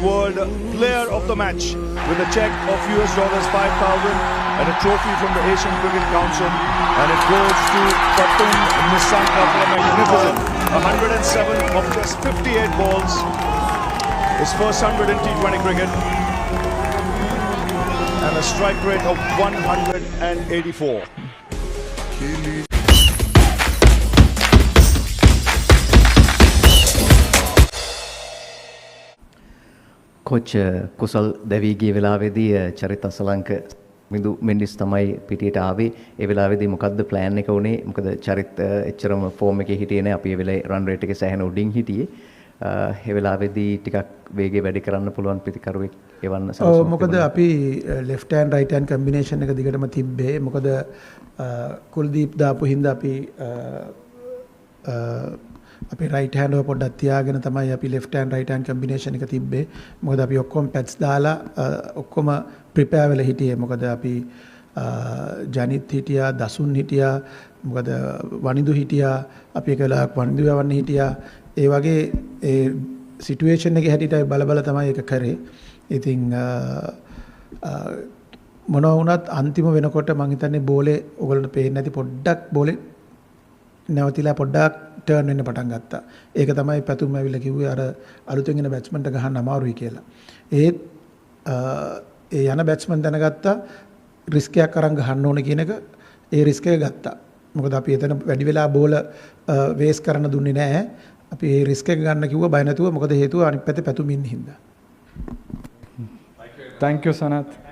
World Player of the Match with a check of $5,000 and a trophy from the Asian Cricket Council, and it goes to Patum Nissanka for a magnificent 107 of just 58 balls, his first 100 in T20 cricket, and a strike rate of 184. Coach कुशल देवी ගේ වෙලාවේදී චරිත අසලංක මිදු මෙන්ඩිස් තමයි පිටියට ආවේ. ඒ වෙලාවේදී මොකද්ද plan එක උනේ? මොකද චරිත එච්චරම ෆෝම් එකේ හිටියේ නැහැ. අපි ඒ වෙලාවේ රන් රේට් එකේ සෑහෙන උඩින් හිටියේ. ඒ වෙලාවේදී ටිකක් වේගය වැඩි කරන්න පුළුවන් පිටිකරුවෙක් එවන්න සලස්වමු. ඔව් මොකද අපි left hand right hand combination එක දිගටම තිබ්බේ. මොකද කුල්දීප් දාපු හින්දා අපි right hand එක පොඩ්ඩක් තියාගෙන තමයි අපි left hand right hand combination එක තිබ්බේ. මොකද අපි ඔක්කොම pads දාලා ඔක්කොම prepare වෙලා හිටියේ. මොකද අපි ජනිත් හිටියා, දසුන් හිටියා, මොකද වනිදු හිටියා, අපි එක වෙලාවක් වනිදු යවන්න හිටියා. ඒ වගේ ඒ සිටුේෂන් එකේ හැටියට බල තමයි ඒක කරේ. ඉතින් මොනවා වුණත් අන්තිම වෙනකොට මම හිතන්නේ බෝලේ ඔයගොල්ලන්ට පේන්නේ නැති පොඩ්ඩක් බෝලේ නැවතිලා පොඩ්ඩක් ටර්න් වෙන්න පටන් ගත්තා. ඒක තමයි පැතුම් ඇවිල්ලා කිව්වේ අර අලුතෙන් එන බැට්ස්මන්ට ගහන්න අමාරුයි කියලා. ඒ යන බැට්ස්මන් දැනගත්තා රිස්ක් එකක් අරන් ගහන්න ඕනේ කියන එක. ඒ රිස්ක් එක ගත්තා. මොකද අපි එතන වැඩි වෙලා බෝල වේස් කරන්න දුන්නේ නැහැ. අපි ඒ රිස්ක් එක ගන්න කිව්වා බය නැතුව. මොකද හේතුව අනිත් පැත්තේ පැතුම් ඉන්න හින්දා. Thank you Sanath.